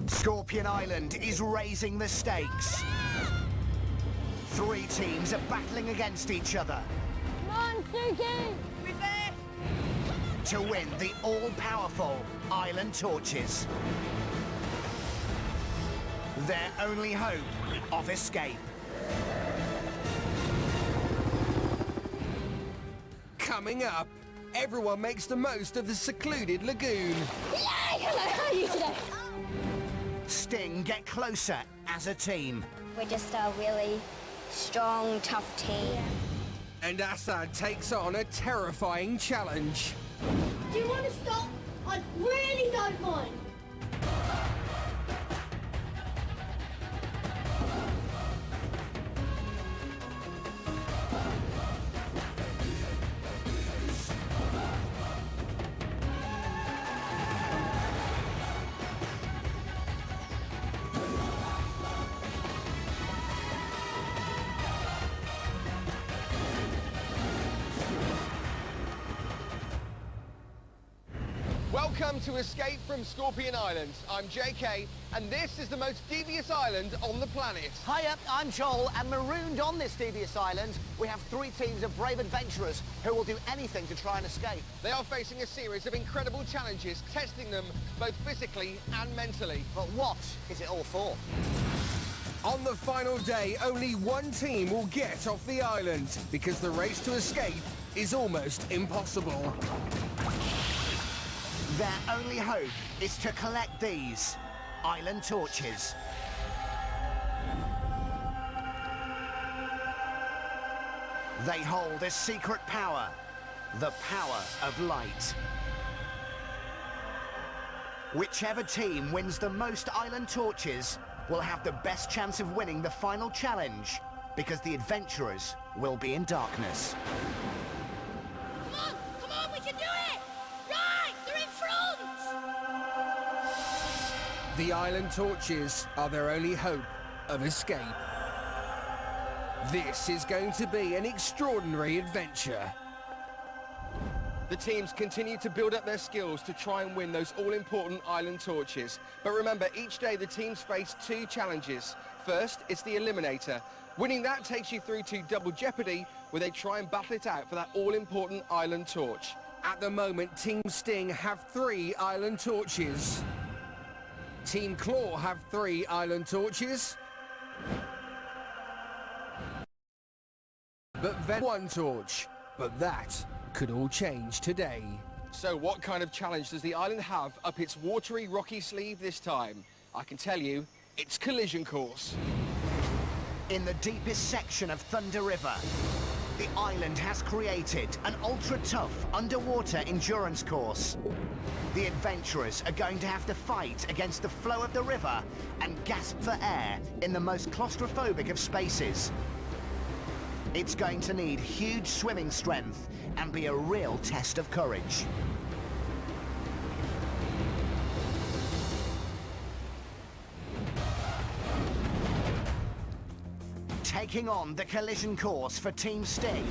Scorpion Island is raising the stakes. 3 teams are battling against each other. Come on, Suki! Reverse! To win the all-powerful Island Torches. Their only hope of escape. Coming up, everyone makes the most of the secluded lagoon. Yay! Hello, how are you today? Sting get closer as a team. We're just a really strong, tough team. Yeah. And Assad takes on a terrifying challenge. Do you want to stop? I really don't mind. Welcome to Escape from Scorpion Island. I'm JK, and this is the most devious island on the planet. Hiya, I'm Joel, and marooned on this devious island, we have 3 teams of brave adventurers who will do anything to try and escape. They are facing a series of incredible challenges, testing them both physically and mentally. But what is it all for? On the final day, only one team will get off the island because the race to escape is almost impossible. Their only hope is to collect these Island Torches. They hold a secret power, the power of light. Whichever team wins the most Island Torches will have the best chance of winning the final challenge, because the adventurers will be in darkness. Come on, we can do it! Right, they're in front! The Island Torches are their only hope of escape. This is going to be an extraordinary adventure. The teams continue to build up their skills to try and win those all-important Island Torches. But remember, each day the teams face 2 challenges. First, it's the Eliminator. Winning that takes you through to Double Jeopardy, where they try and battle it out for that all-important Island Torch. At the moment, Team Sting have 3 Island Torches. Team Claw have 3 Island Torches. But then 1 torch. But that could all change today. So what kind of challenge does the island have up its watery, rocky sleeve this time? I can tell you, it's collision course. In the deepest section of Thunder River, the island has created an ultra-tough underwater endurance course. The adventurers are going to have to fight against the flow of the river and gasp for air in the most claustrophobic of spaces. It's going to need huge swimming strength and be a real test of courage. Taking on the collision course for Team Sting,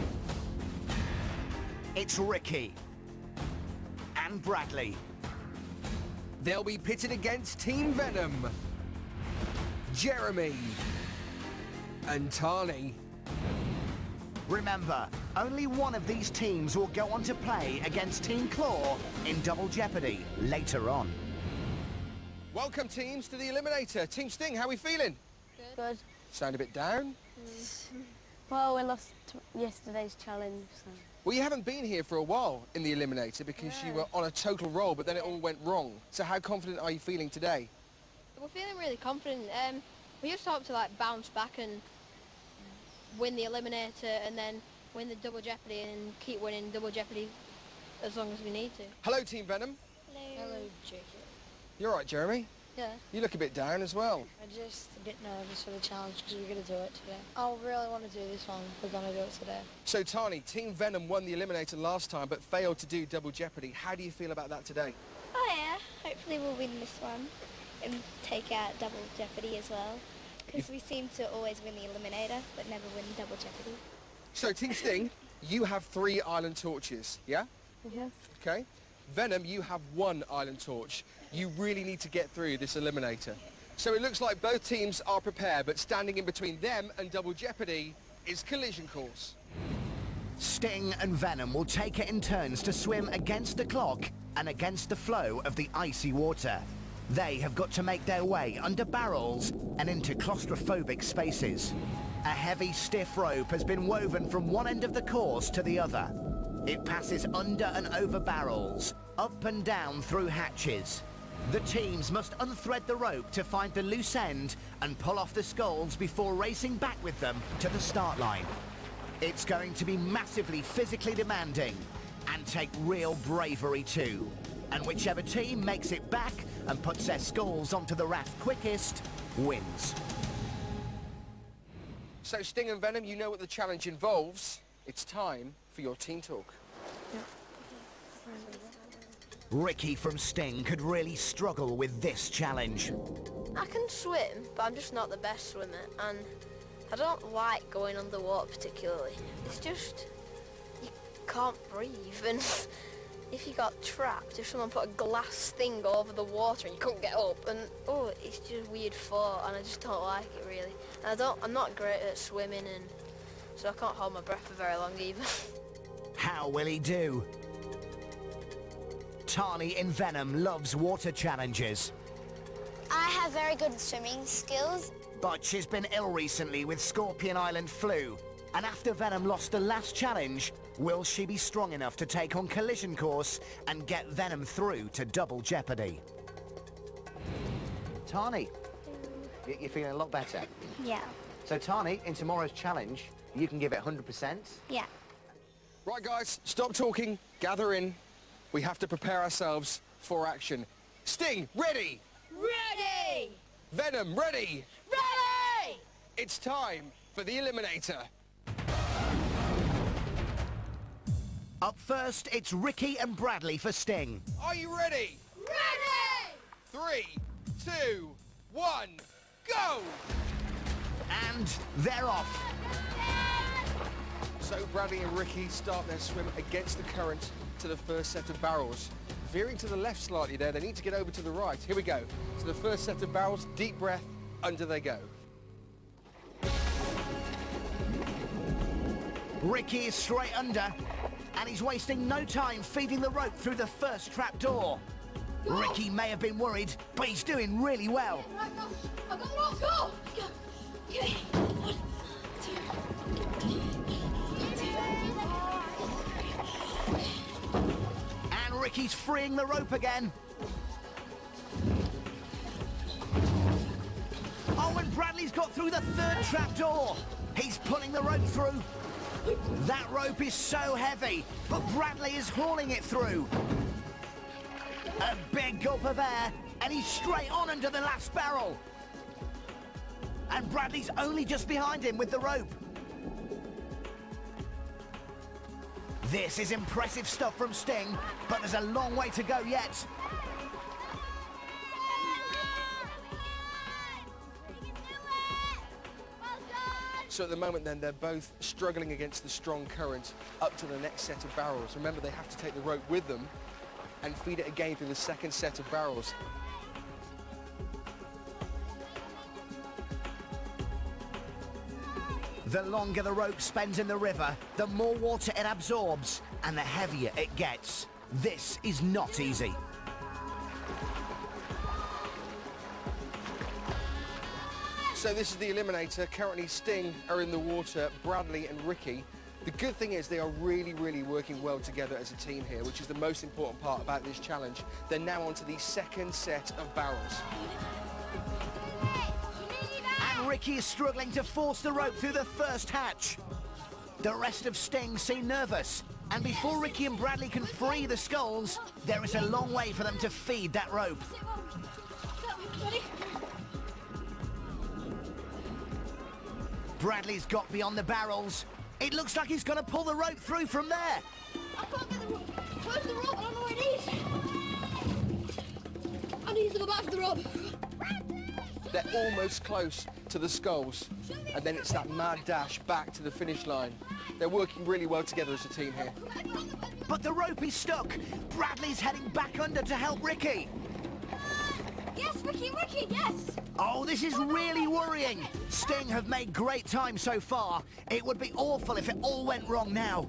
it's Ricky and Bradley. They'll be pitted against Team Venom, Jeremy and Tani. Remember, only one of these teams will go on to play against Team Claw in Double Jeopardy later on. Welcome, teams, to the Eliminator. Team Sting, how are we feeling? Good. Sound a bit down? Well, we lost yesterday's challenge, so... Well, you haven't been here for a while in the Eliminator because you were on a total roll, but then it all went wrong. So how confident are you feeling today? We're feeling really confident. We just hope to bounce back and win the Eliminator and then win the Double Jeopardy and keep winning Double Jeopardy as long as we need to. Hello, Team Venom. Hello. Hello, Jacob. You're all right, Jeremy? Yeah. You look a bit down as well. I'm just a bit nervous for the challenge because we're going to do it today. I really want to do this one. We're going to do it today. So, Tani, Team Venom won the Eliminator last time but failed to do Double Jeopardy. How do you feel about that today? Oh yeah, hopefully we'll win this one and take out Double Jeopardy as well. Because we seem to always win the Eliminator but never win Double Jeopardy. So, Team Sting, you have 3 Island Torches, yeah? Yes. Okay. Venom, you have one island torch. You really need to get through this eliminator. So it looks like both teams are prepared, but standing in between them and Double Jeopardy is collision course. Sting and Venom will take it in turns to swim against the clock and against the flow of the icy water. They have got to make their way under barrels and into claustrophobic spaces. A heavy, stiff rope has been woven from one end of the course to the other. It passes under and over barrels, up and down through hatches. The teams must unthread the rope to find the loose end and pull off the sculls before racing back with them to the start line. It's going to be massively physically demanding and take real bravery too. And whichever team makes it back and puts their sculls onto the raft quickest wins. So Sting and Venom, you know what the challenge involves. It's time for your team talk. Ricky from Sting could really struggle with this challenge. I can swim, but I'm just not the best swimmer, and I don't like going underwater particularly. It's just, you can't breathe, and if you got trapped, if someone put a glass thing over the water and you couldn't get up, and oh, it's just weird thought, and I just don't like it really. And I'm not great at swimming, and so I can't hold my breath for very long either. How will he do? Tani in Venom loves water challenges. I have very good swimming skills. But she's been ill recently with Scorpion Island flu. And after Venom lost the last challenge, will she be strong enough to take on collision course and get Venom through to Double Jeopardy? Tani, you're feeling a lot better. Yeah. So Tani, in tomorrow's challenge, you can give it 100%. Yeah. Right, guys, stop talking, gather in. We have to prepare ourselves for action. Sting, ready? Ready! Venom, ready? Ready! It's time for the eliminator. Up first, it's Ricky and Bradley for Sting. Are you ready? Ready! 3, 2, 1, go! And they're off. So Bradley and Ricky start their swim against the current to the first set of barrels. Veering to the left slightly there, they need to get over to the right. Here we go. So the first set of barrels, deep breath, under they go. Ricky is straight under, and he's wasting no time feeding the rope through the first trap door. Ricky may have been worried, but he's doing really well. Right, go. I've got the rope, go! Go. Okay. 1, 2, 3. And Ricky's freeing the rope again. Oh, and Bradley's got through the third trap door. He's pulling the rope through. That rope is so heavy, but Bradley is hauling it through. A big gulp of air, and he's straight on under the last barrel. And Bradley's only just behind him with the rope. This is impressive stuff from Sting, but there's a long way to go yet. So at the moment then, they're both struggling against the strong current up to the next set of barrels. Remember, they have to take the rope with them and feed it again through the second set of barrels. The longer the rope spends in the river, the more water it absorbs and the heavier it gets. This is not easy. So this is the eliminator. Currently Sting are in the water, Bradley and Ricky. The good thing is they are really, really working well together as a team here, which is the most important part about this challenge. They're now on to the second set of barrels. And Ricky is struggling to force the rope through the first hatch. The rest of Sting seem nervous. And before Ricky and Bradley can free the sculls, there is a long way for them to feed that rope. Ready? Bradley's got beyond the barrels. It looks like he's going to pull the rope through from there. I can't get the rope. Where's the rope? I don't know where it is. I need to go back for the rope. They're almost close to the sculls. And then it's that mad dash back to the finish line. They're working really well together as a team here. But the rope is stuck. Bradley's heading back under to help Ricky. Yes, Ricky, yes! Oh, this is really worrying. Sting have made great time so far. It would be awful if it all went wrong now.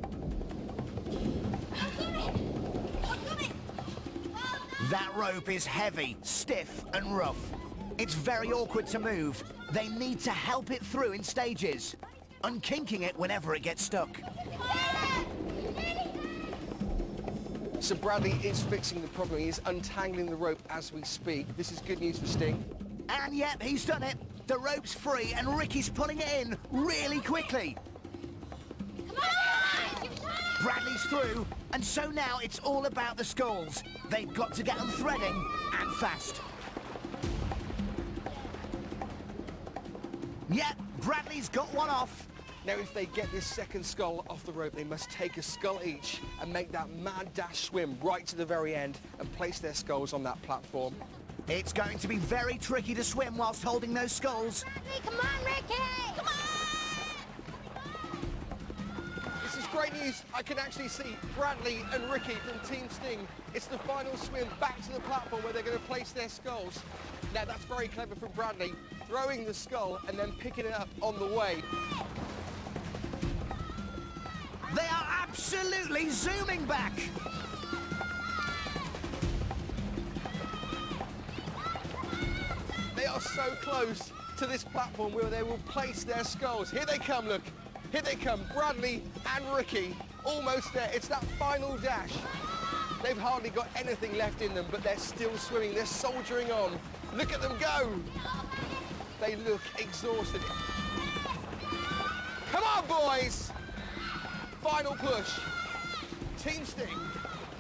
That rope is heavy, stiff and rough. It's very awkward to move. They need to help it through in stages, unkinking it whenever it gets stuck. So Bradley is fixing the problem. He is untangling the rope as we speak. This is good news for Sting. And yep, he's done it. The rope's free and Ricky's pulling it in really quickly. Bradley's through, and so now it's all about the sculls. They've got to get them threading, and fast. Yep, Bradley's got one off. Now, if they get this second scull off the rope, they must take a scull each and make that mad dash swim right to the very end and place their sculls on that platform. It's going to be very tricky to swim whilst holding those sculls. Come on, Ricky! Come on! This is great news. I can actually see Bradley and Ricky from Team Sting. It's the final swim back to the platform where they're going to place their sculls. Now, that's very clever from Bradley, throwing the skull and then picking it up on the way. They are absolutely zooming back. They are so close to this platform where they will place their skulls. Here they come, look. Here they come, Bradley and Ricky, almost there. It's that final dash. They've hardly got anything left in them, but they're still swimming. They're soldiering on. Look at them go. They look exhausted. Come on, boys. Final push. Team Sting,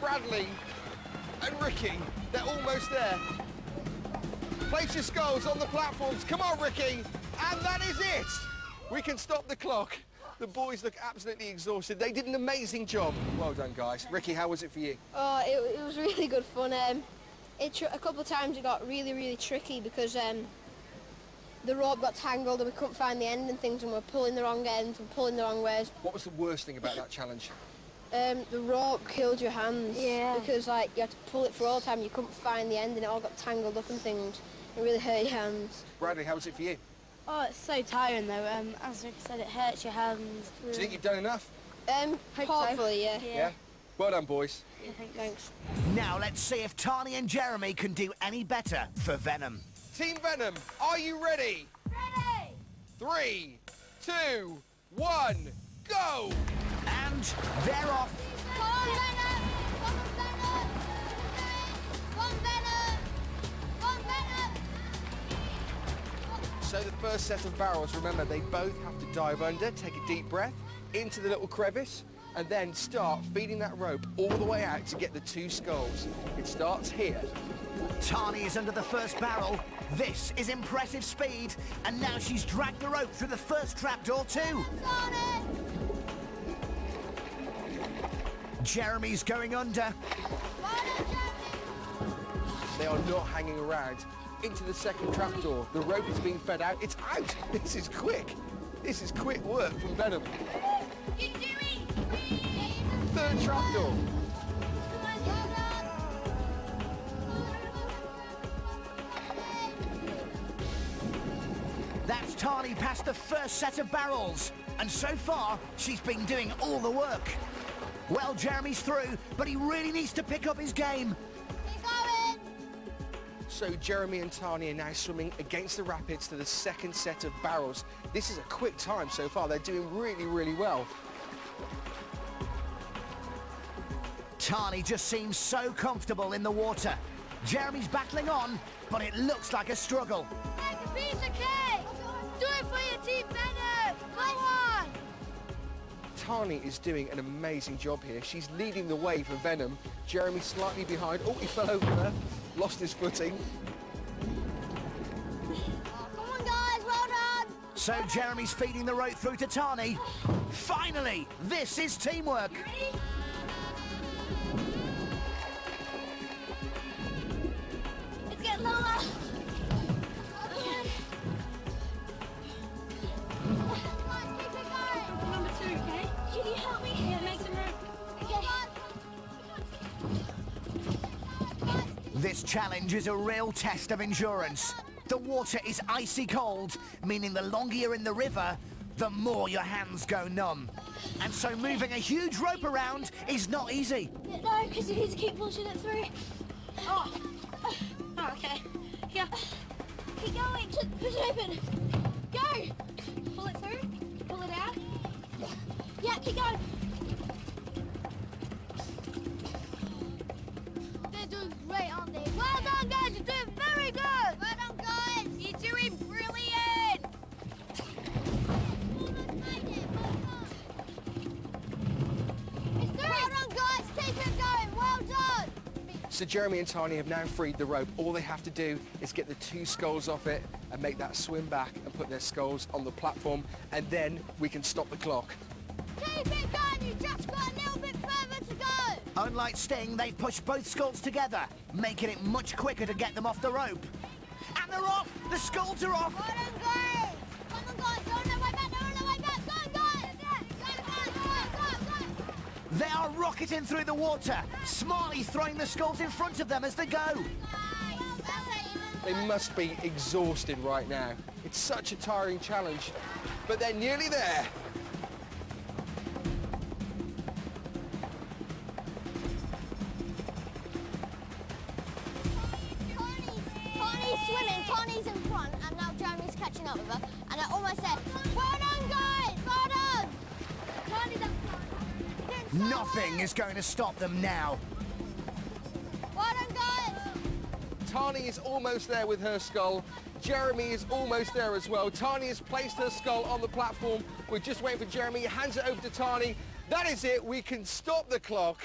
Bradley and Ricky, they're almost there. Place your skulls on the platforms. Come on, Ricky. And that is it. We can stop the clock. The boys look absolutely exhausted. They did an amazing job. Well done, guys. Ricky, how was it for you? Oh, it was really good fun. A couple of times it got really, really tricky because the rope got tangled and we couldn't find the end and things, and we're pulling the wrong ends and pulling the wrong ways. What was the worst thing about that challenge? The rope killed your hands. Yeah. Because like you had to pull it for all the time, you couldn't find the end and it all got tangled up and things. It really hurt your hands. Bradley, how was it for you? Oh, it's so tiring though. As Rick said, it hurts your hands. Do you think you've done enough? Hopefully, yeah. Yeah. Well done, boys. Yeah, Thanks. Now let's see if Tani and Jeremy can do any better for Venom. Team Venom, are you ready? Ready! 3, 2, 1, go! And they're off. Come on, Venom! Come on, Venom! Come on, Venom! Come on, Venom! So the first set of barrels, remember, they both have to dive under, take a deep breath, into the little crevice, and then start feeding that rope all the way out to get the two skulls. It starts here. Tani is under the first barrel. This is impressive speed, and now she's dragged the rope through the first trapdoor too. Jeremy's going under. They are not hanging around. Into the second trapdoor. The rope is being fed out. It's out. This is quick. This is quick work from Venom. Third trapdoor. That's Tani past the first set of barrels. And so far, she's been doing all the work. Well, Jeremy's through, but he really needs to pick up his game. So Jeremy and Tani are now swimming against the rapids to the second set of barrels. This is a quick time so far. They're doing really, really well. Tani just seems so comfortable in the water. Jeremy's battling on, but it looks like a struggle. Take a piece of cake! Do it for your team, Venom! Go on! Tani is doing an amazing job here. She's leading the way for Venom. Jeremy slightly behind. Oh, he fell over there. Lost his footing. Come on, guys, well done! So Jeremy's feeding the rope through to Tani. Finally, this is teamwork. Ready? Let's get lower! challenge is a real test of endurance. The water is icy cold, meaning the longer you're in the river, the more your hands go numb. And so moving a huge rope around is not easy. No, because you need to keep pushing it through. Oh, okay. Yeah. Keep going. Push it open. Go. Pull it through. Pull it out. Yeah, keep going. They're doing great, aren't they? Well done, guys. You're doing very good. Well done, guys. You're doing brilliant. Well done, guys. Keep it going. Well done. So Jeremy and Tani have now freed the rope. All they have to do is get the 2 sculls off it and make that swim back and put their sculls on the platform, and then we can stop the clock. Keep it going. You just got a little bit further to go. Unlike Sting, they push both sculls together, making it much quicker to get them off the rope. And they're off! The sculls are off! Well done, guys. Come on, guys. They're on their way back. They're on their way back. Go, guys. Go. They are rocketing through the water, smartly throwing the sculls in front of them as they go. They must be exhausted right now. It's such a tiring challenge, but they're nearly there. Tani's swimming. Tani's in front, and now Jeremy's catching up with her. And they're almost there. Well done, guys. Well done. Tani's up front. Nothing is going to stop them now. Well done, guys. Tani is almost there with her skull. Jeremy is almost there as well. Tani has placed her skull on the platform. We're just waiting for Jeremy. He hands it over to Tani. That is it. We can stop the clock.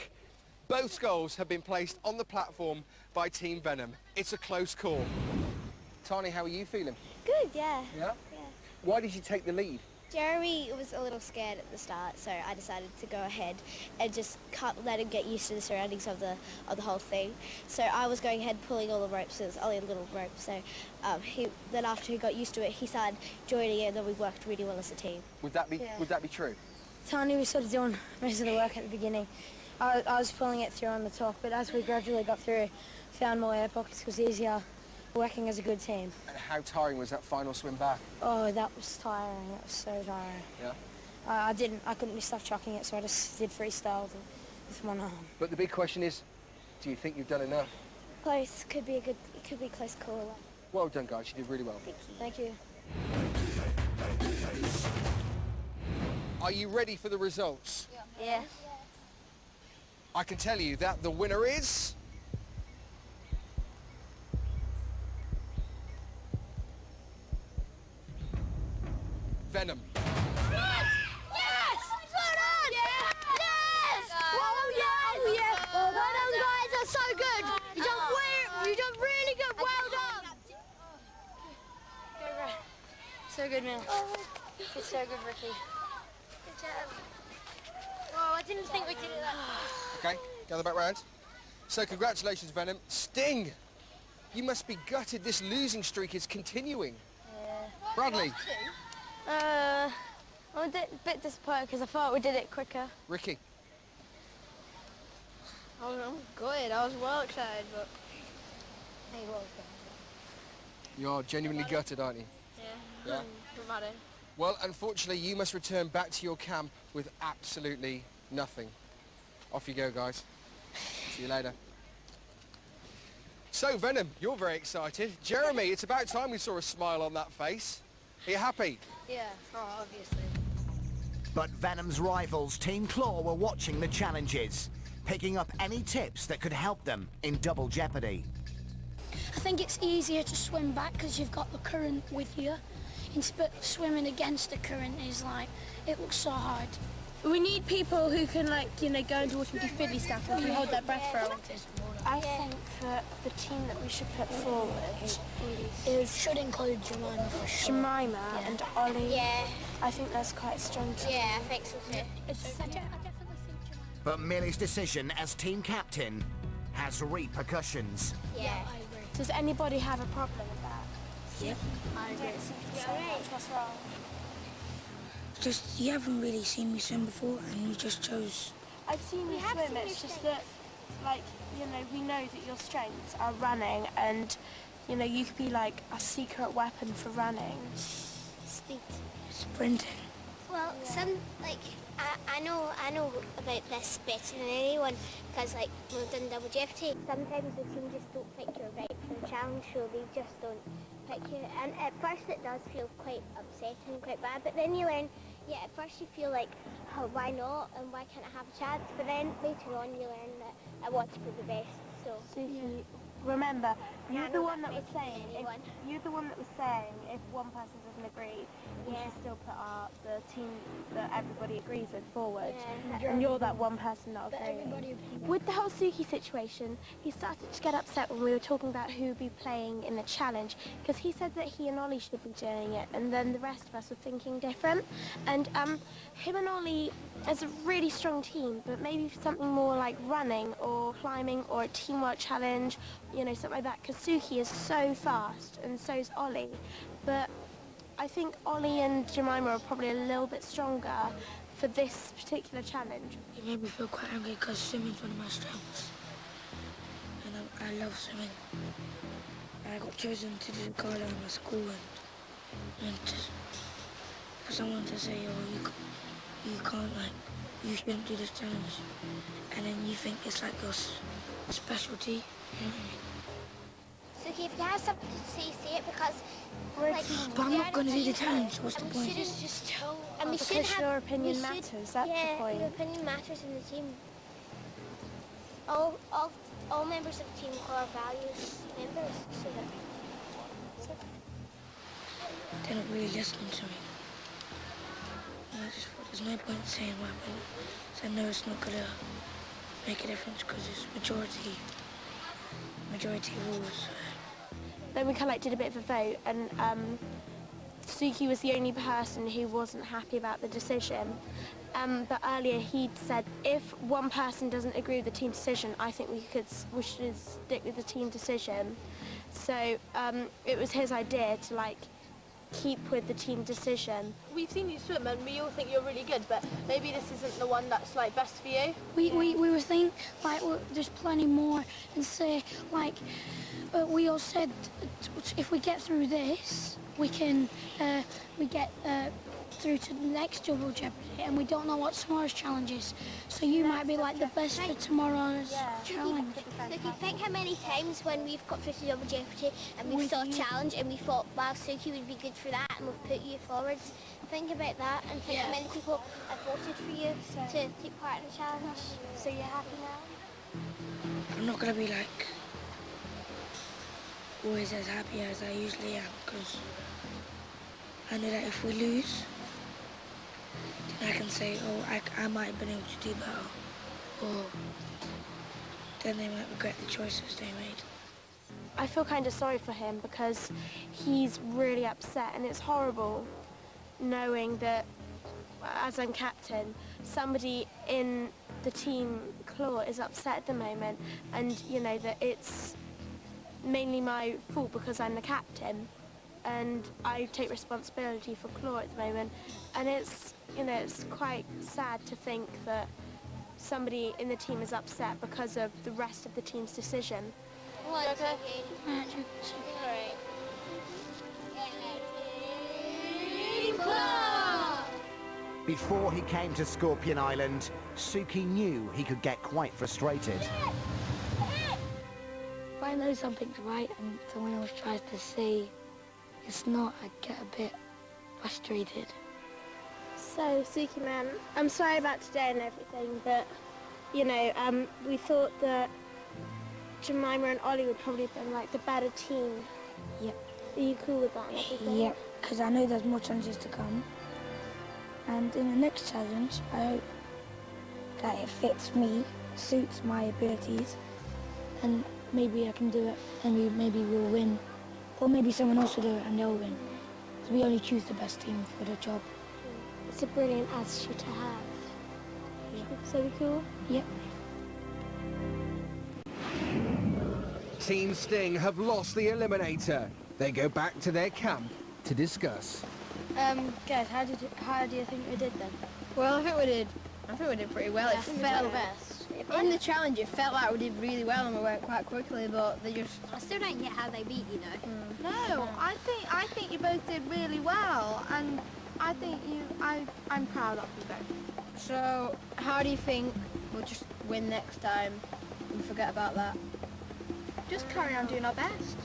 Both skulls have been placed on the platform by Team Venom. It's a close call. Tani, how are you feeling? Good, yeah. Yeah? Why did you take the lead? Jeremy was a little scared at the start, so I decided to go ahead and just let him get used to the surroundings of the whole thing. So I was going ahead pulling all the ropes. It was only a little rope. So then after he got used to it, he started joining in, and then we worked really well as a team. Would that be true? Tani was sort of doing most of the work at the beginning. I was pulling it through on the top, but as we gradually got through, found more air pockets, it was easier working as a good team. And how tiring was that final swim back? Oh, that was tiring. That was so tiring. Yeah? I couldn't stop chucking it, so I just did freestyle with one arm. But the big question is, do you think you've done enough? Close. Could be a close call. Well done, guys. You did really well. Thank you. Are you ready for the results? Yeah. I can tell you that the winner is... Venom. Yes! Yes! Well done! Yes! Yes! Oh, yes! Oh, yes! Well done, guys. That's so good. You done really good. Well done. So good, man. It's so good, Ricky. Good job. Oh, I didn't think we could do that. Okay, gather back round. So congratulations, Venom. Sting, you must be gutted. This losing streak is continuing. Yeah. Bradley. I'm a bit disappointed because I thought we did it quicker. Ricky. I'm good. I was well excited, but... You're genuinely gutted, aren't you? Yeah. Dramatic. Well, unfortunately, you must return back to your camp with absolutely nothing. Off you go, guys. See you later. So, Venom, you're very excited. Jeremy, it's about time we saw a smile on that face. Are you happy? Yeah, obviously. But Venom's rivals, Team Claw, were watching the challenges, picking up any tips that could help them in Double Jeopardy. I think it's easier to swim back because you've got the current with you. But swimming against the current is like, it looks so hard. We need people who can, like, you know, go into water and do fiddly stuff and hold their breath for a while. I think that the team that we should put forward should include Jemima for sure. Jemima and Ollie. Yeah. I think that's quite strong too. Yeah, I think so too. I definitely think Jemima. But Millie's decision as team captain has repercussions. Yeah. I agree. Does anybody have a problem with that? Yep. I agree. What's wrong? Just, you haven't really seen me swim before and you just chose. I've seen you swim, it's just that like, you know, we know that your strengths are running, and, you know, you could be like a secret weapon for running. Speed. Sprinting. Well, I know about this better than anyone because like we've done double jeopardy. Sometimes the team just don't think you're right for the challenge, so they just don't pick you. And at first it does feel quite upsetting, quite bad, but then you learn, yeah, at first you feel like, oh, why not and why can't I have a chance? But then later on you learn that I want to be the best. So Suki, remember, you're the one that was saying, if one person doesn't agree, we should still put the team that everybody agrees with forward. Yeah. And you're that one person not agreeing. With the whole Suki situation, he started to get upset when we were talking about who would be playing in the challenge, because he said that he and Ollie should be doing it, and then the rest of us were thinking different. And him and Ollie is a really strong team, but maybe something more like running or climbing or a teamwork challenge, you know, something like that, because Suki is so fast and so is Ollie. But I think Ollie and Jemima are probably a little bit stronger for this particular challenge. It made me feel quite angry because swimming's one of my strengths. And I love swimming. I got chosen to do the gala in my school, and for someone to say, oh, you can't, like, you shouldn't do this challenge, and then you think it's like your specialty, you know what I mean? So okay, if you have something to say it because But I'm not going to do the challenge, what's the point? Just tell. And we should Because have, your opinion matters, that's the point. Your opinion matters in the team. All members of the team are values members, so They don't really listen to me. And I just thought there's no point saying my opinion. So I know it's not going to make a difference because it's majority rules. Then we kind of like did a bit of a vote, and Suki was the only person who wasn't happy about the decision. But earlier he'd said if one person doesn't agree with the team decision, I think we should stick with the team decision. So it was his idea to like keep with the team decision. We've seen you swim and we all think you're really good, but maybe this isn't the one that's like best for you. We were thinking like there's plenty more, and say like we all said if we get through this, we can we get through to the next Double Jeopardy, and we don't know what tomorrow's challenge is. So you might be like the best for tomorrow's challenge. So if you think how many times when we've got through to Double Jeopardy and we saw a challenge and we thought, wow, Suki would be good for that, and we've put you forwards. Think about that and think how many people have voted for you to take part in the challenge. So you're happy now? I'm not going to be like always as happy as I usually am, because I know that if we lose, then I can say, oh, I might have been able to do better, or then they might regret the choices they made. I feel kind of sorry for him because he's really upset, and it's horrible knowing that as I'm captain, somebody in the team Claw is upset at the moment, and you know that it's mainly my fault because I'm the captain and I take responsibility for Claw at the moment, and it's, you know, it's quite sad to think that somebody in the team is upset because of the rest of the team's decision. What? Okay. Alright. Before he came to Scorpion Island, Suki knew he could get quite frustrated. If I know something's right and someone else tries to say it's not, I get a bit frustrated. So, Suki man, I'm sorry about today and everything, but, you know, we thought that Jemima and Ollie would probably have been like the better team. Yep. Are you cool with that and everything? Yep, because I know there's more challenges to come. And in the next challenge, I hope that it fits me, suits my abilities, and maybe I can do it and maybe we'll win. Or maybe someone else will do it and they'll win. So we only choose the best team for the job. It's a brilliant attitude to have. Yeah. So we cool? Yep. Team Sting have lost the Eliminator. They go back to their camp to discuss. Guys, how do you think we did then? Well, I think we did pretty well. Yeah, I think we did our best. In the challenge, it felt like we did really well and we went quite quickly, but they just... I still don't get how they beat you though. No, I think you both did really well, and I think I'm proud of you both. So, how do you think we'll just win next time and forget about that? Just carry on doing our best.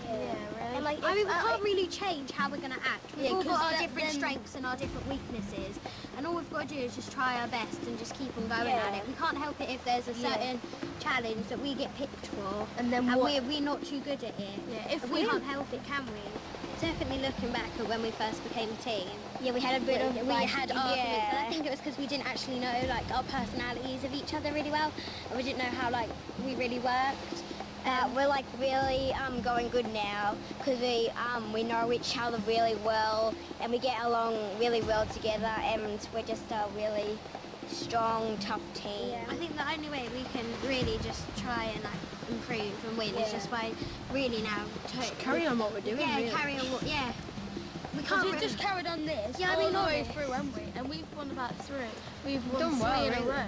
Yeah, really. And like, I mean, we can't really change how we're going to act. We've all got our different strengths and our different weaknesses, and all we've got to do is just try our best and just keep on going at it. We can't help it if there's a certain challenge that we get picked for, and then we're not too good at it. Yeah, if we can't help it, can we? Definitely looking back at when we first became a team. Yeah, we had a bit of arguments, and I think it was because we didn't actually know like our personalities of each other really well, and we didn't know how like we really worked. We're like really going good now because we know each other really well and we get along really well together, and we're just a really strong, tough team. Yeah. I think the only way we can really just try and like improve and win is just by really now carry on what we're doing. Yeah, really. carry on what. Yeah. We Because can't we've just carried on this all the way through, haven't we? And we've won about 3. We've won done 3 well, in a really. row.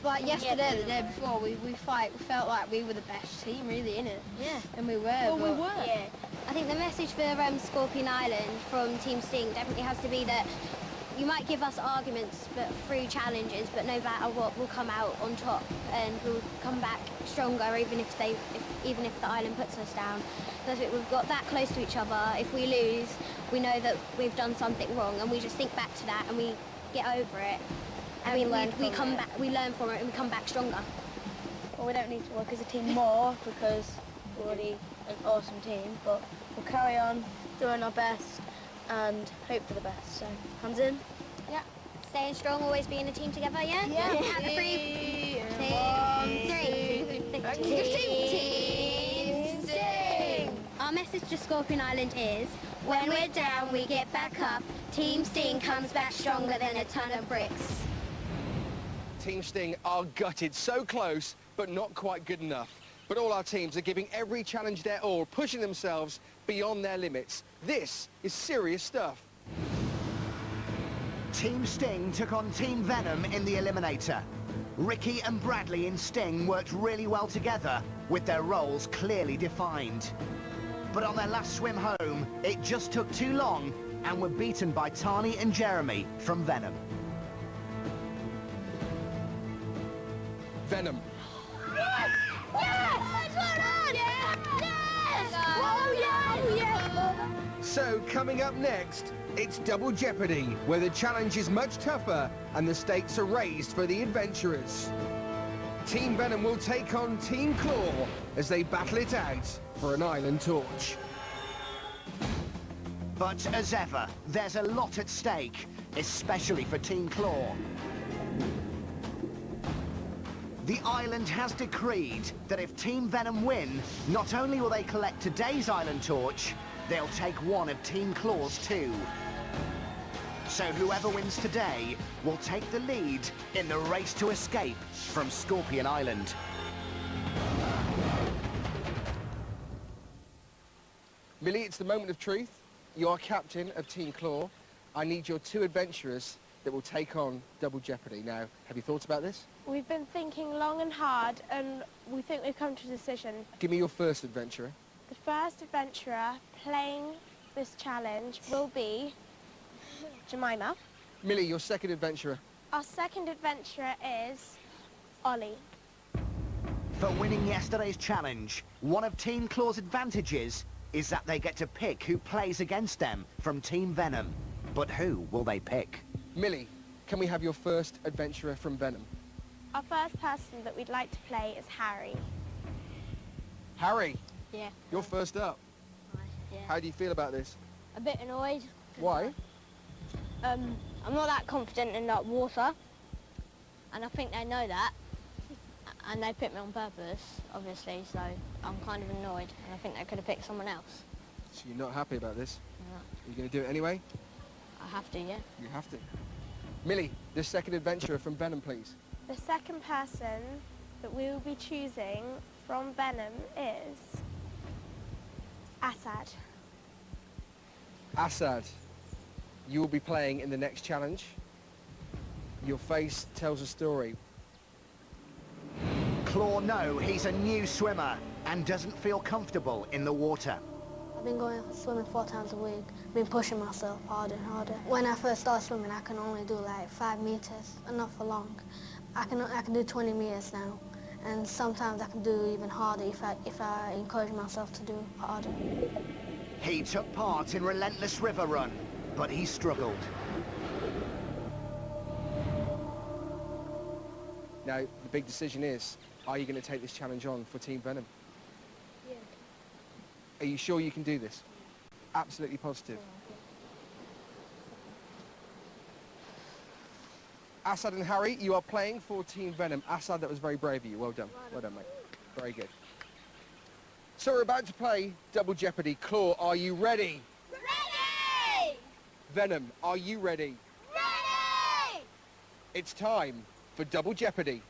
Like yesterday, the day before, we felt like we were the best team, really, innit? Yeah. And we were. Well, we were. Yeah. I think the message for Scorpion Island from Team Sting definitely has to be that you might give us arguments but through challenges, but no matter what, we'll come out on top and we'll come back stronger even if the island puts us down. So I think we've got that close to each other. If we lose, we know that we've done something wrong and we just think back to that and we get over it. And we learn from it and we come back stronger. Well, we don't need to work as a team more because we're already an awesome team, but we'll carry on doing our best and hope for the best. So, hands in. Yeah. Staying strong, always being a team together, yeah? Yeah. Count to 3, 2, 3. Team Sting! Our message to Scorpion Island is, when we're down, we get back up. Team Sting comes back stronger than a ton of bricks. Team Sting are gutted, so close, but not quite good enough. But all our teams are giving every challenge their all, pushing themselves beyond their limits. This is serious stuff. Team Sting took on Team Venom in the Eliminator. Ricky and Bradley in Sting worked really well together, with their roles clearly defined. But on their last swim home, it just took too long and were beaten by Tani and Jeremy from Venom. Venom. Yes! Yes! Yes! Oh, yeah! So, coming up next, it's Double Jeopardy, where the challenge is much tougher and the stakes are raised for the adventurers. Team Venom will take on Team Claw as they battle it out for an island torch. But as ever, there's a lot at stake, especially for Team Claw. The island has decreed that if Team Venom win, not only will they collect today's island torch, they'll take one of Team Claw's 2. So whoever wins today will take the lead in the race to escape from Scorpion Island. Millie, it's the moment of truth. You are captain of Team Claw. I need your 2 adventurers that will take on Double Jeopardy. Now, have you thought about this? We've been thinking long and hard, and we think we've come to a decision. Give me your first adventurer. The first adventurer playing this challenge will be Jemima. Millie, your second adventurer. Our second adventurer is Ollie. For winning yesterday's challenge, one of Team Claw's advantages is that they get to pick who plays against them from Team Venom. But who will they pick? Millie, can we have your first adventurer from Venom? Our first person that we'd like to play is Harry. Harry, Yeah. you're first up. Yeah. How do you feel about this? A bit annoyed. Why? I'm not that confident in that water, and I think they know that, and they picked me on purpose, obviously, so I'm kind of annoyed, and I think they could have picked someone else. So you're not happy about this? No. Are you going to do it anyway? I have to, yeah. You have to. Millie, the second adventurer from Venom, please. The second person that we will be choosing from Venom is Assad. Assad, you will be playing in the next challenge. Your face tells a story. Claw know he's a new swimmer and doesn't feel comfortable in the water. I've been going swimming 4 times a week, been pushing myself harder and harder. When I first started swimming, I can only do like 5 meters, and not for long. I can do 20 meters now, and sometimes I can do even harder if I encourage myself to do harder. He took part in relentless river run, but he struggled. Now, the big decision is, are you going to take this challenge on for Team Venom? Yeah. Are you sure you can do this? Absolutely positive. Assad and Harry, you are playing for Team Venom. Assad, that was very brave of you. Well done. Well done, mate. Very good. So we're about to play Double Jeopardy. Claw, are you ready? Ready! Venom, are you ready? Ready! It's time for Double Jeopardy.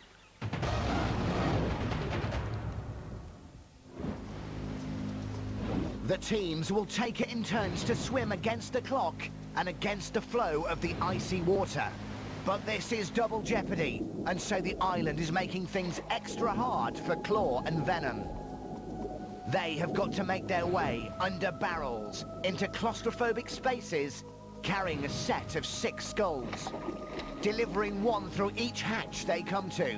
The teams will take it in turns to swim against the clock and against the flow of the icy water. But this is Double Jeopardy, and so the island is making things extra hard for Claw and Venom. They have got to make their way under barrels, into claustrophobic spaces, carrying a set of 6 skulls, delivering 1 through each hatch they come to.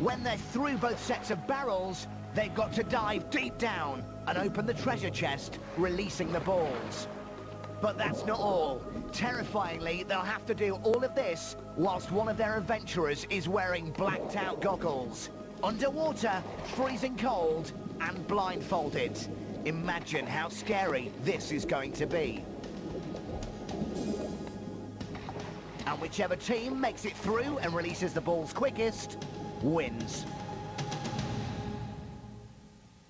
When they're through both sets of barrels, they've got to dive deep down and open the treasure chest, releasing the balls. But that's not all. Terrifyingly, they'll have to do all of this whilst one of their adventurers is wearing blacked-out goggles. Underwater, freezing cold, and blindfolded. Imagine how scary this is going to be. And whichever team makes it through and releases the balls quickest, wins.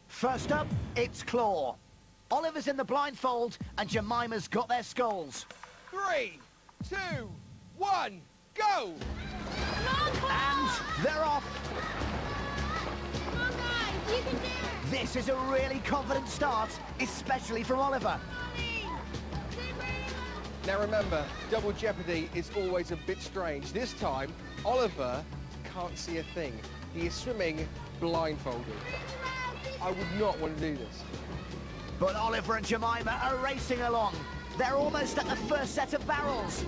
First up, it's Claw. Oliver's in the blindfold and Jemima's got their skulls. 3, 2, 1, go! And they're off. Come on, guys, you can do it! This is a really confident start, especially from Oliver. Now remember, Double Jeopardy is always a bit strange. This time, Oliver can't see a thing. He is swimming blindfolded. I would not want to do this. But Oliver and Jemima are racing along. They're almost at the first set of barrels.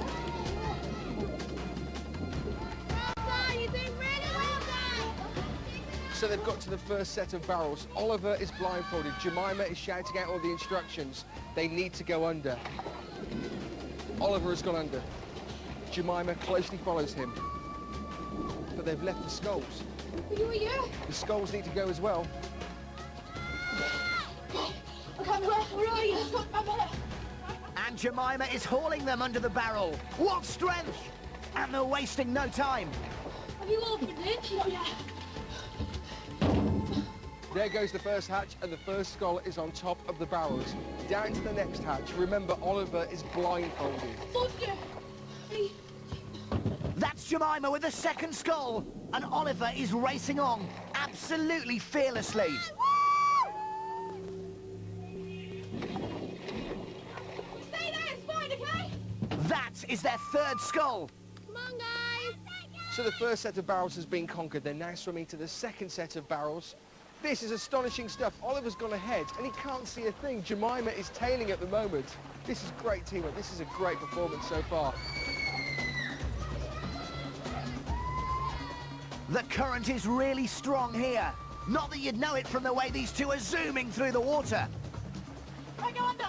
You're doing really well, guys! So they've got to the first set of barrels. Oliver is blindfolded. Jemima is shouting out all the instructions. They need to go under. Oliver has gone under. Jemima closely follows him. But they've left the skulls. Are you? The skulls need to go as well. Where are you? And Jemima is hauling them under the barrel. What strength! And they're wasting no time. Have you opened it? Yeah. There goes the first hatch, and the first skull is on top of the barrels. Down to the next hatch. Remember, Oliver is blindfolded. That's Jemima with the second skull. And Oliver is racing on, absolutely fearlessly. Stay there, it's fine, okay? That is their third skull. Come on, guys. So the first set of barrels has been conquered. They're now swimming to the second set of barrels. This is astonishing stuff. Oliver's gone ahead, and he can't see a thing. Jemima is tailing at the moment. This is great teamwork. This is a great performance so far. The current is really strong here. Not that you'd know it from the way these two are zooming through the water. I go under.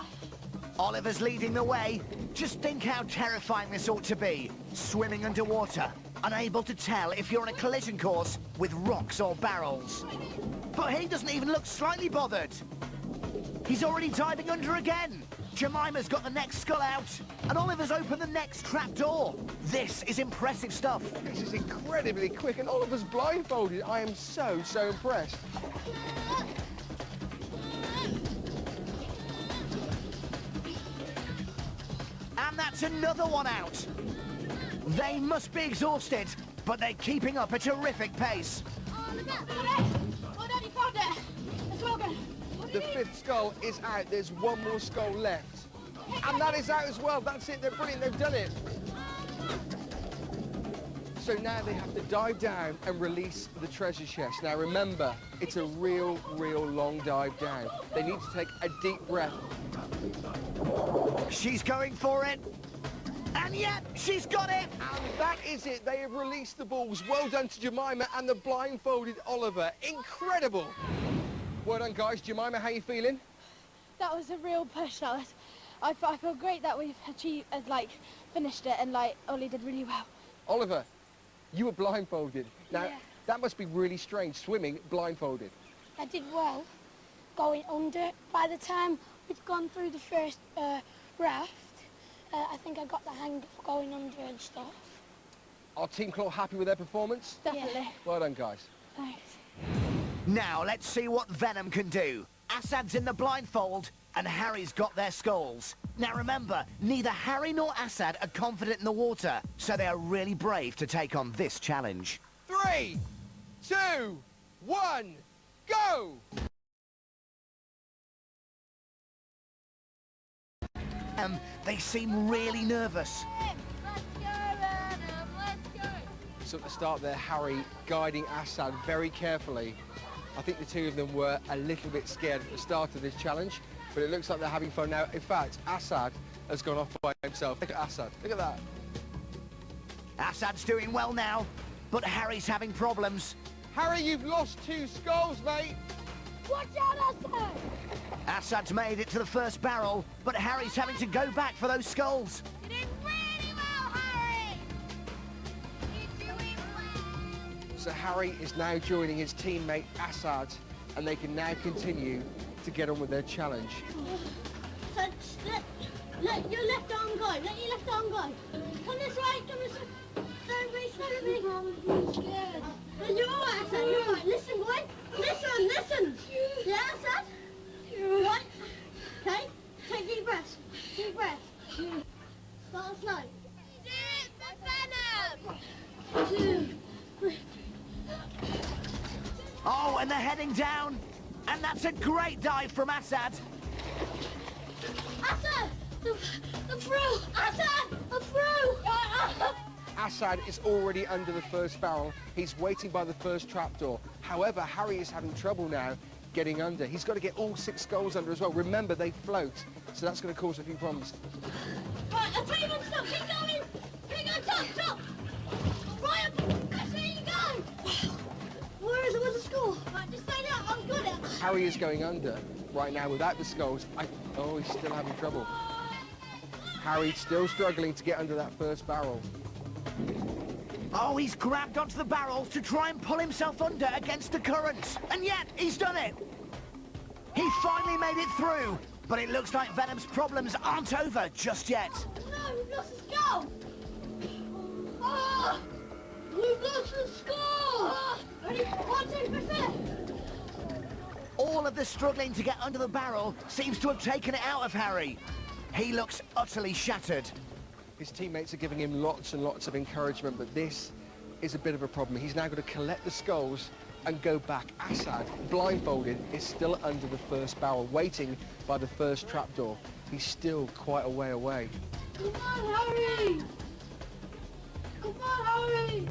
Oliver's leading the way. Just think how terrifying this ought to be. Swimming underwater, unable to tell if you're on a collision course with rocks or barrels. But he doesn't even look slightly bothered. He's already diving under again. Jemima's got the next skull out, and Oliver's opened the next trapdoor. This is impressive stuff. This is incredibly quick, and Oliver's blindfolded. I am so impressed. And that's another one out. They must be exhausted, but they're keeping up a terrific pace. The fifth skull is out. There's one more skull left. And that is out as well. That's it. They're brilliant. They've done it. So now they have to dive down and release the treasure chest. Now remember, it's a real long dive down. They need to take a deep breath. She's going for it. And yet, she's got it! And that is it. They have released the balls. Well done to Jemima and the blindfolded Oliver. Incredible. Well done, guys. Jemima, how are you feeling? That was a real push. I feel great that we've achieved, finished it, and Ollie did really well. Oliver, you were blindfolded. Now, Yeah. that must be really strange, swimming blindfolded. I did well going under. By the time we'd gone through the first raft, I think I got the hang of going under and stuff. Are Team Claw happy with their performance? Definitely. Yeah. Well done, guys. Thanks. Now, let's see what Venom can do. Assad's in the blindfold, and Harry's got their skulls. Now remember, neither Harry nor Assad are confident in the water, so they are really brave to take on this challenge. 3, 2, 1, go! They seem really nervous. So at the start there, Harry guiding Assad very carefully. I think the two of them were a little bit scared at the start of this challenge, but it looks like they're having fun now. In fact, Assad has gone off by himself. Look at Assad, look at that. Assad's doing well now, but Harry's having problems. Harry, you've lost 2 skulls, mate. Watch out, Assad! Assad's made it to the first barrel, but Harry's having to go back for those skulls. You did really well, Harry! You're doing well! So Harry is now joining his teammate Assad, and they can now continue to get on with their challenge. So let your left arm go. Let your left arm go. Come this way. Come this way. Don't be I'm scared. You're all right, Assad. You're all right. Listen, boy. Listen. Yeah, Assad? Right. Okay. Take deep breaths. Deep breaths. Start slow. Do it for Venom! 2, 3. Oh, and they're heading down. And that's a great dive from Assad. Assad! I'm through! Assad! I'm through! Assad is already under the first barrel. He's waiting by the first trapdoor. However, Harry is having trouble now getting under. He's got to get all 6 skulls under as well. Remember, they float, so that's going to cause a few problems. Right, I'll tell you when to stop. Keep going! Keep going, stop! Right, that's where you go! Where is it? Where's the skull? Right, just stay there. I've got it. Harry is going under right now without the skulls. Oh, he's still having trouble. Harry's still struggling to get under that first barrel. Oh, he's grabbed onto the barrels to try and pull himself under against the currents. And yet, he's done it. He finally made it through. But it looks like Venom's problems aren't over just yet. No, we've lost the skull! Ah! We've lost the skull! Ready? 1, 2, 3. All of the struggling to get under the barrel seems to have taken it out of Harry. He looks utterly shattered. His teammates are giving him lots and lots of encouragement, but this is a bit of a problem. He's now got to collect the skulls and go back. Assad, blindfolded, is still under the first barrel, waiting by the first trapdoor. He's still quite a way away. Come on, Harry! Come on, Harry!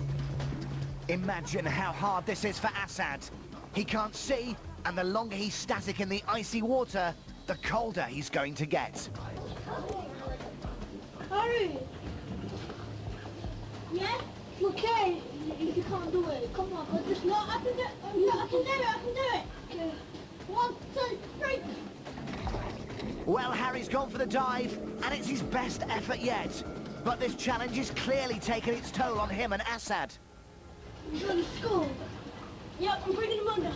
Imagine how hard this is for Assad. He can't see, and the longer he's static in the icy water, the colder he's going to get. Harry! Yeah? Okay, you can't do it. Come on, but just not. I can do it. Yeah, I can do it. Okay. 1, 2, 3. Well, Harry's gone for the dive, and it's his best effort yet. But this challenge is clearly taking its toll on him and Assad. He's on the skull. Yep, I'm bringing him under.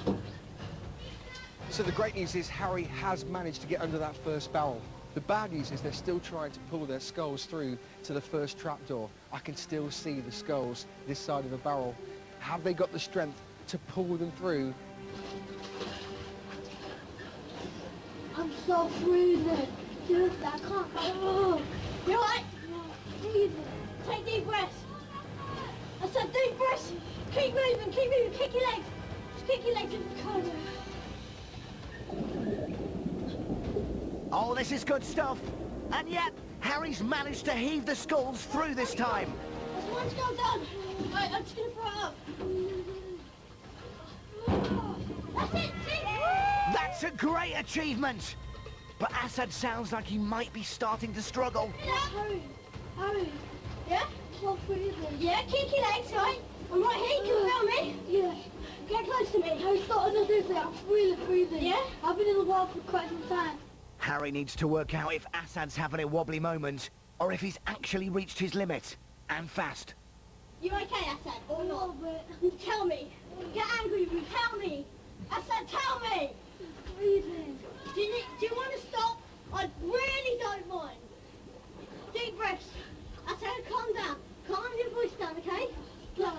So the great news is Harry has managed to get under that first barrel. The bad news is they're still trying to pull their skulls through to the first trapdoor. I can still see the skulls this side of the barrel. Have they got the strength to pull them through? I'm so freezing. Dude, I can't. Oh. You're right. Freezing. Take deep breaths. I said deep breaths. Keep moving, keep moving. Kick your legs. Just kick your legs in the corner. Oh, this is good stuff. And yet, Harry's managed to heave the skulls through this time. That's Let's go down. Right, I'm just going to throw it up. That's it, see? That's a great achievement! But Assad sounds like he might be starting to struggle. Harry. Yeah? Well, freezing. Yeah, keep your legs, right? I'm right here, you can feel me? Yeah. Get close to me. Harry, start to do this. I'm really freezing. Yeah? I've been in the water for quite some time. Harry needs to work out if Assad's having a wobbly moment, or if he's actually reached his limit, and fast. You okay, Assad, or not? Tell me. Get angry with me. Tell me. Assad, tell me. I'm freezing. Do you want to stop? I really don't mind. Deep breaths. Assad, calm down. Calm your voice down, okay? No.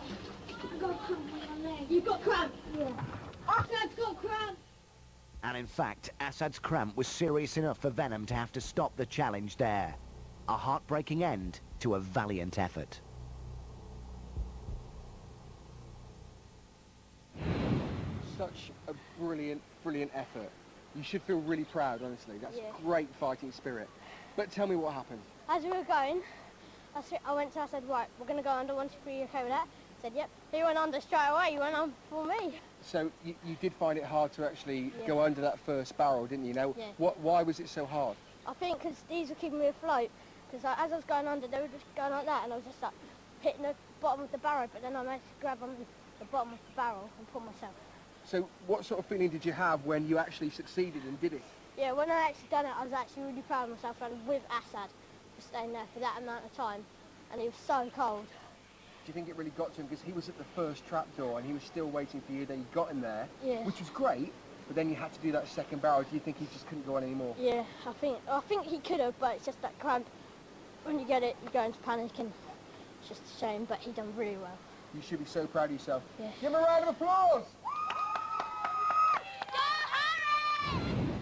I've got cramp in my leg. You've got cramp? Yeah. Assad's got cramp. And in fact, Assad's cramp was serious enough for Venom to have to stop the challenge there. A heartbreaking end to a valiant effort. Such a brilliant effort. You should feel really proud, honestly. That's great fighting spirit. But tell me what happened. As we were going, I went to, I said, right, we're going to go under 1, 2, 3, you okay with that? I said, yep. He went under straight away, he went on for me. So you did find it hard to actually go under that first barrel, didn't you? Now, why was it so hard? I think because these were keeping me afloat. Because as I was going under, they were just going like that, and I was just like hitting the bottom of the barrel, but then I managed to grab on the bottom of the barrel and pull myself. So what sort of feeling did you have when you actually succeeded and did it? Yeah, when I actually done it, I was actually really proud of myself and with Assad for staying there for that amount of time, and he was so cold. Do you think it really got to him? Because he was at the first trapdoor and he was still waiting for you, then you got him there, which was great, but then you had to do that second barrel. Do you think he just couldn't go on anymore? Yeah, I think he could have, but it's just that cramp. When you get it, you go into panic, and it's just a shame, but he done really well. You should be so proud of yourself. Yeah. Give him a round of applause!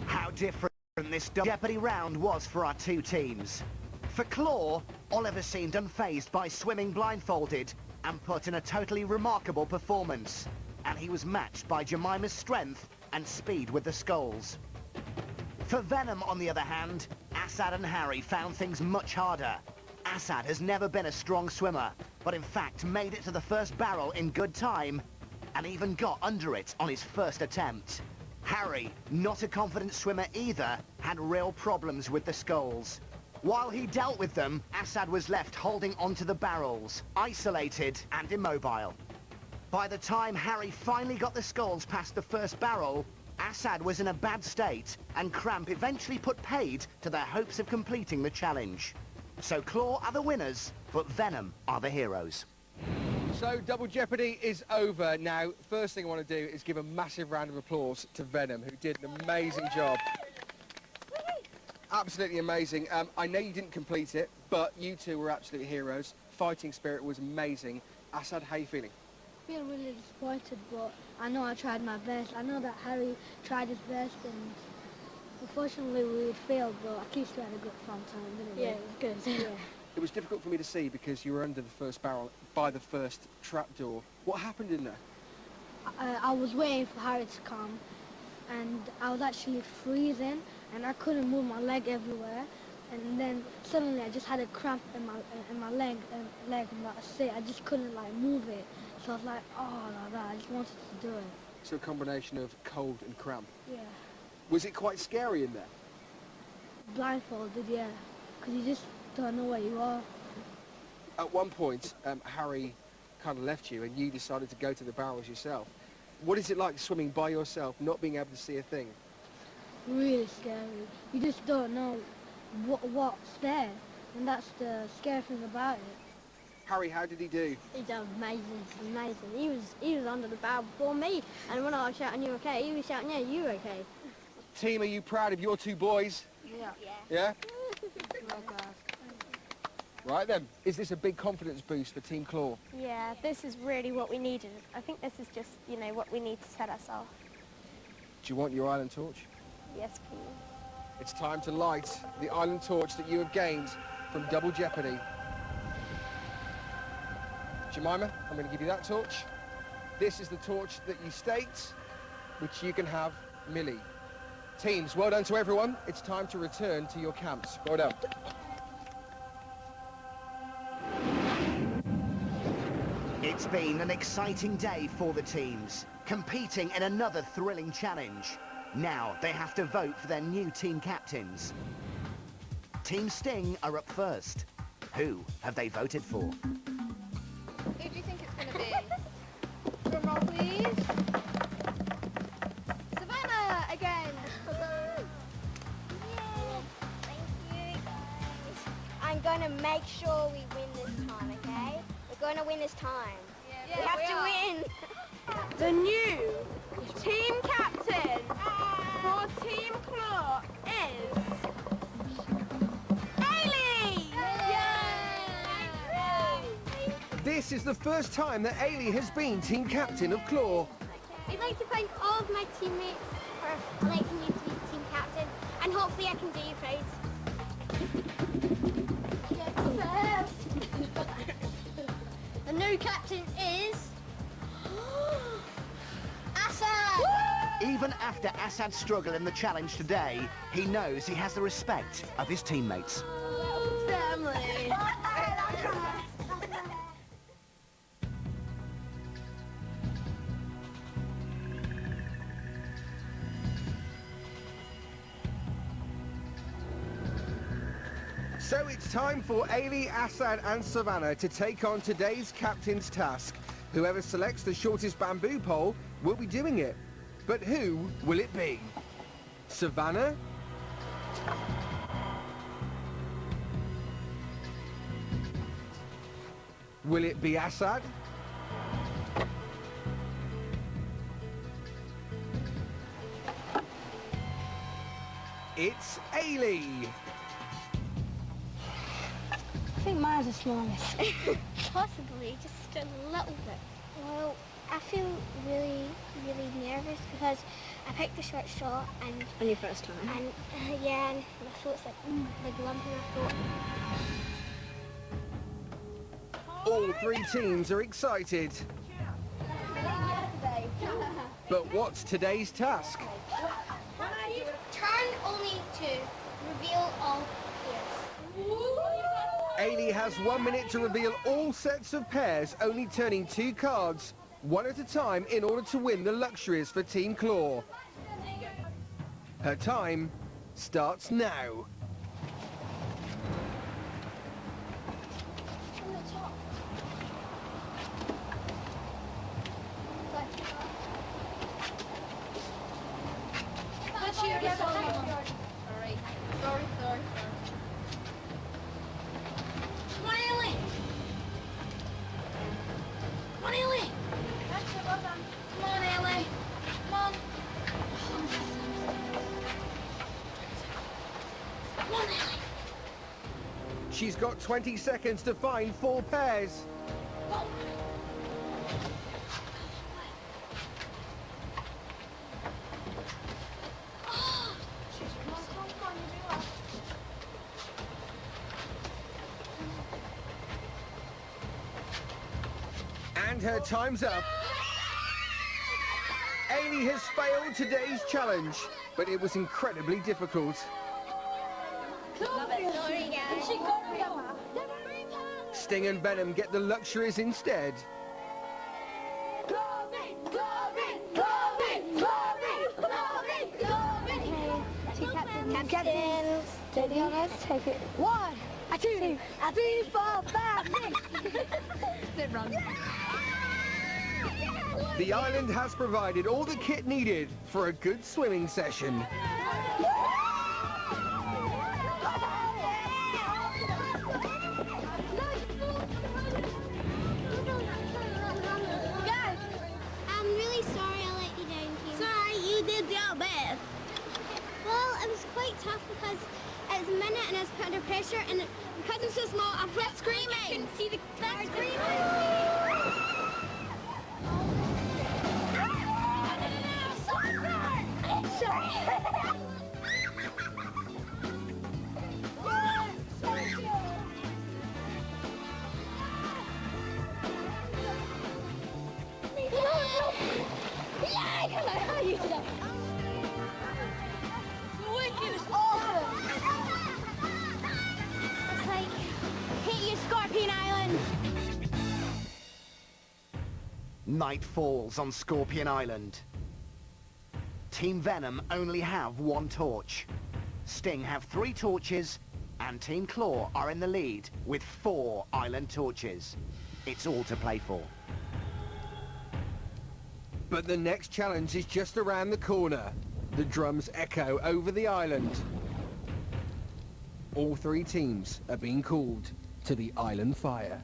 How different this Jeopardy round was for our two teams. For Claw, Oliver seemed unfazed by swimming blindfolded and put in a totally remarkable performance. And he was matched by Jemima's strength and speed with the sculls. For Venom, on the other hand, Assad and Harry found things much harder. Assad has never been a strong swimmer, but in fact made it to the first barrel in good time and even got under it on his first attempt. Harry, not a confident swimmer either, had real problems with the sculls. While he dealt with them, Assad was left holding onto the barrels, isolated and immobile. By the time Harry finally got the sculls past the first barrel, Assad was in a bad state, and cramp eventually put paid to their hopes of completing the challenge. So Claw are the winners, but Venom are the heroes. So Double Jeopardy is over. Now, first thing I want to do is give a massive round of applause to Venom, who did an amazing job. Absolutely amazing. I know you didn't complete it, but you two were absolute heroes. Fighting spirit was amazing. Assad, how are you feeling? I feel really disappointed, but I know I tried my best. I know that Harry tried his best, and unfortunately we failed, but at least we had a good fun time, didn't we? Yeah, it was good. It was difficult for me to see because you were under the first barrel by the first trapdoor. What happened in there? I was waiting for Harry to come, and I was actually freezing, and I couldn't move my leg everywhere. And then suddenly I just had a cramp in my leg, and that's it. I just couldn't like move it. So I was like, oh, like that. I just wanted to do it. So a combination of cold and cramp. Yeah. Was it quite scary in there? Blindfolded, yeah, because you just don't know where you are. At one point, Harry kind of left you and you decided to go to the barrels yourself. What is it like swimming by yourself, not being able to see a thing? Really scary. You just don't know what's there, and that's the scary thing about it. Harry, how did he do? He done amazing. He was under the barrel before me, and when I was shouting, you okay? He was shouting, yeah, you okay? Team, are you proud of your two boys? Yeah. Yeah? Right then, is this a big confidence boost for Team Claw? Yeah, this is really what we needed. I think this is just, you know, what we need to set us off. Do you want your island torch? Yes, please. It's time to light the island torch that you have gained from Double Jeopardy. Jemima, I'm going to give you that torch. This is the torch that you staked, which you can have Millie. Teams, well done to everyone. It's time to return to your camps. Well done. It's been an exciting day for the teams, competing in another thrilling challenge. Now they have to vote for their new team captains. Team Sting are up first. Who have they voted for? Who do you think it's going to be? Drum roll, please. Savannah again. Thank you, guys. I'm going to make sure we win this time, okay? We're going to win this time. Yeah, we have to win. The new team captain for Team Claw is Ailey! This is the first time that Ailey has been team captain of Claw. I'd like to thank all of my teammates for electing me to be team captain, and hopefully I can do you proud. The new captain is Assad! Even after Assad's struggle in the challenge today, he knows he has the respect of his teammates. Family. So it's time for Ailey, Assad and Savannah to take on today's captain's task. Whoever selects the shortest bamboo pole will be doing it. But who will it be? Savannah? Will it be Assad? It's Ailey. I think mine's the smallest. Possibly, just a little bit. Well, I feel really nervous because I picked the short straw and... On your first time? And, yeah, and my throat's like lump in my throat. All three teams are excited. But what's today's task? Turn only to reveal all pairs. Ailey has 1 minute to reveal all sets of pairs, only turning 2 cards, one at a time, in order to win the luxuries for Team Claw. Her time starts now. Sorry. Come on, Ellie! Come on, Ellie! Come on, Ellie! Come on! Come on, Ellie! She's got 20 seconds to find 4 pairs. And her time's up. Ailey has failed today's challenge, but it was incredibly difficult. Sorry, guys. Sting and Venom get the luxuries instead. Captains. Steady on us, take it. 1, 2, 3, 4, 5, 6. Sit run. The island has provided all the kit needed for a good swimming session. Guys, I'm really sorry I let you down, team. Sorry, you did your best. Well, it was quite tough because it was a minute and I was put under pressure, and because I'm so small, I kept screaming. I couldn't see the cards screaming. It's like, hit you, Scorpion Island. Night falls on Scorpion Island. Team Venom only have one torch. Sting have 3 torches, and Team Claw are in the lead with 4 island torches. It's all to play for. But the next challenge is just around the corner. The drums echo over the island. All 3 teams are being called to the island fire.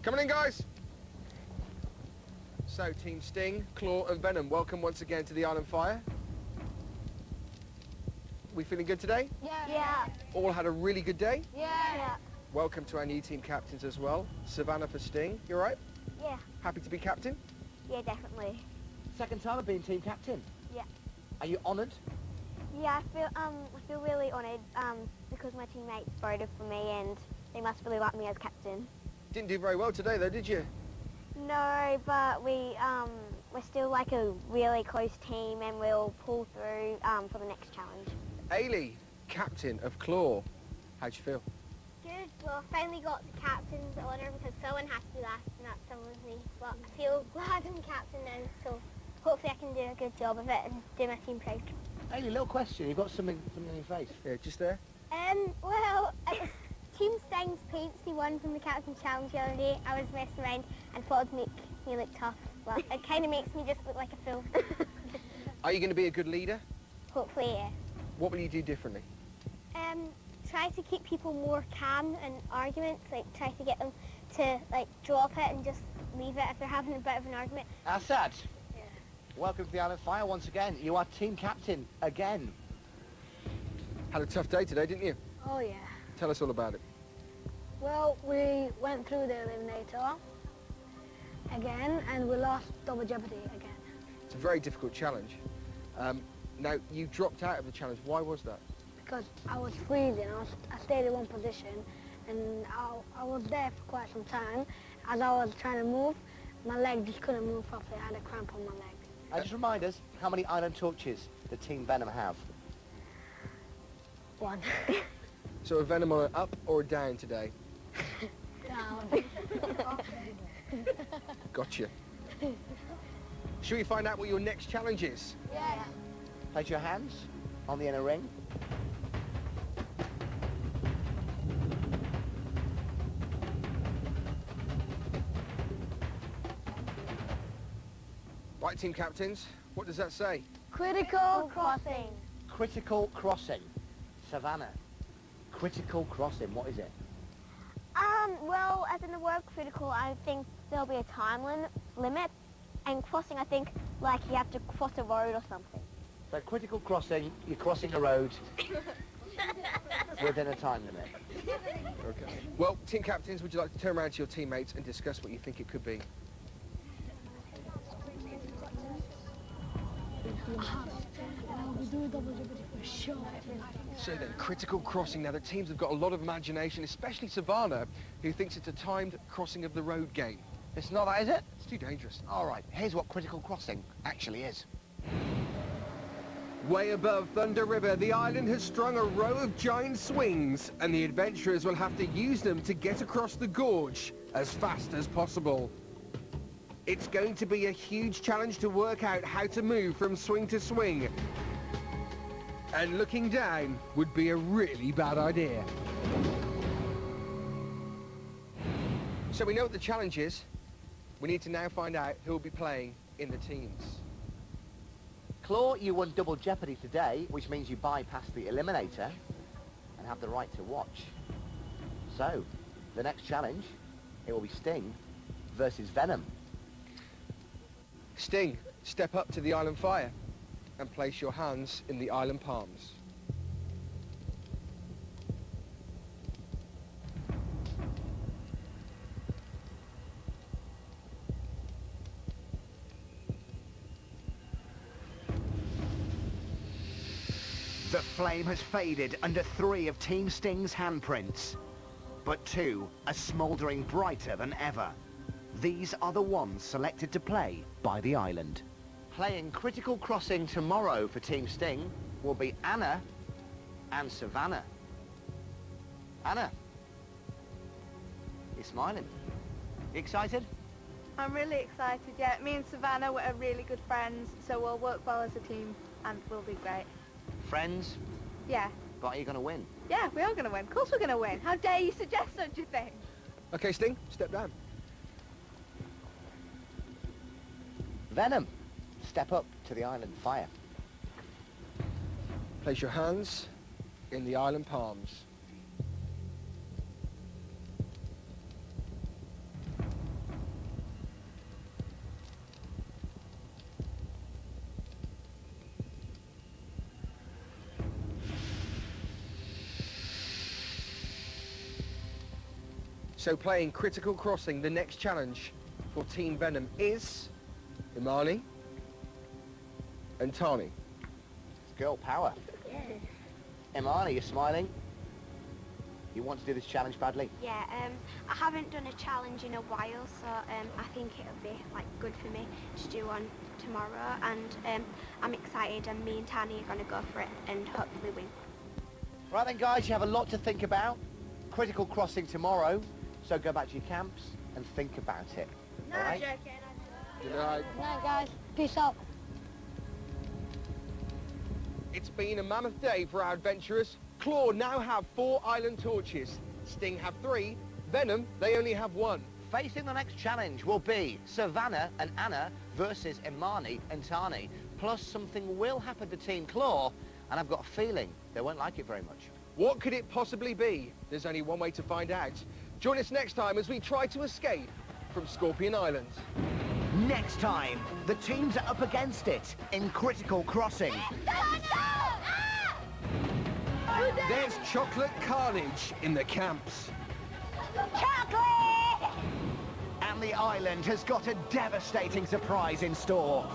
Coming in, guys. So, Team Sting, Claw and Venom, welcome once again to the Island Fire. We feeling good today? Yeah. All had a really good day? Yeah. Welcome to our new team captains as well. Savannah for Sting, you all right? Yeah. Happy to be captain? Yeah, definitely. Second time of being team captain? Yeah. Are you honoured? Yeah, I feel really honoured because my teammates voted for me and they must really like me as captain. Didn't do very well today though, did you? No, but we're still like a really close team and we'll pull through for the next challenge. Ailey, captain of Claw. How'd you feel? Good. Well, I finally got the captain's honour because someone has to be last and that someone was me. But I feel glad I'm captain now, so hopefully I can do a good job of it and do my team proud. Ailey, little question. You've got something on your face. Yeah, just there. Well, it was Team Sting's paints he won from the captain challenge the other day. I was messing around and thought it'd make me look tough, but it kind of makes me just look like a fool. Are you going to be a good leader? Hopefully, yeah. What will you do differently? Try to keep people more calm in arguments, like try to get them to like drop it and just leave it if they're having a bit of an argument. Assad, welcome to the Island Fire once again. You are team captain again. Had a tough day today, didn't you? Oh, yeah. Tell us all about it. Well, we went through the eliminator again, and we lost double jeopardy again. It's a very difficult challenge. Now, you dropped out of the challenge. Why was that? Because I was freezing. I stayed in one position, and I was there for quite some time. As I was trying to move, my leg just couldn't move properly. I had a cramp on my leg. Just remind us how many island torches the Team Venom have. 1. So a Venom on an up or a down today? Down. Gotcha. Should we find out what your next challenge is? Yeah. Place your hands on the inner ring. Right, team captains, what does that say? Critical crossing. Critical crossing. Savannah, critical crossing, what is it? Well, as in the word critical, I think there'll be a time limit, and crossing, I think, like you have to cross a road or something. So critical crossing, you're crossing a road within a time limit. Okay. Well, team captains, would you like to turn around to your teammates and discuss what you think it could be? So then, critical crossing. Now, the teams have got a lot of imagination, especially Savannah, who thinks it's a timed crossing of the road game. It's not that, is it? It's too dangerous. All right, here's what critical crossing actually is. Way above Thunder River, the island has strung a row of giant swings, and the adventurers will have to use them to get across the gorge as fast as possible. It's going to be a huge challenge to work out how to move from swing to swing. And looking down would be a really bad idea. So we know what the challenge is. We need to now find out who will be playing in the teams. Claw, you won double jeopardy today, which means you bypass the eliminator and have the right to watch. So, the next challenge, it will be Sting versus Venom. Sting, step up to the island fire and place your hands in the island palms. The flame has faded under 3 of Team Sting's handprints, but 2 are smouldering brighter than ever. These are the ones selected to play by the island. Playing critical crossing tomorrow for Team Sting will be Anna and Savannah. Anna, you're smiling. You excited? I'm really excited, yeah. Me and Savannah are really good friends, so we'll work well as a team and we'll do great. Friends? Yeah. But are you going to win? Yeah, we are going to win. Of course we're going to win. How dare you suggest such a thing? OK, Sting, step down. Venom, step up to the island fire. Place your hands in the island palms. So playing Critical Crossing, the next challenge for Team Venom is Imani and Tani. It's girl power. Yeah. Imani, you're smiling. You want to do this challenge badly? Yeah, I haven't done a challenge in a while, so I think it'll be like good for me to do one tomorrow, and I'm excited, and me and Tani are going to go for it and hopefully win. Right then, guys, you have a lot to think about. Critical Crossing tomorrow, so go back to your camps and think about it. No, all right? joking. Good night. Good night, guys. Peace out. It's been a mammoth day for our adventurers. Claw now have 4 island torches. Sting have 3. Venom, they only have 1. Facing the next challenge will be Savannah and Anna versus Imani and Tani. Plus, something will happen to Team Claw, and I've got a feeling they won't like it very much. What could it possibly be? There's only one way to find out. Join us next time as we try to escape from Scorpion Island. Next time, the teams are up against it in Critical Crossing. There's chocolate carnage in the camps. Chocolate! And the island has got a devastating surprise in store.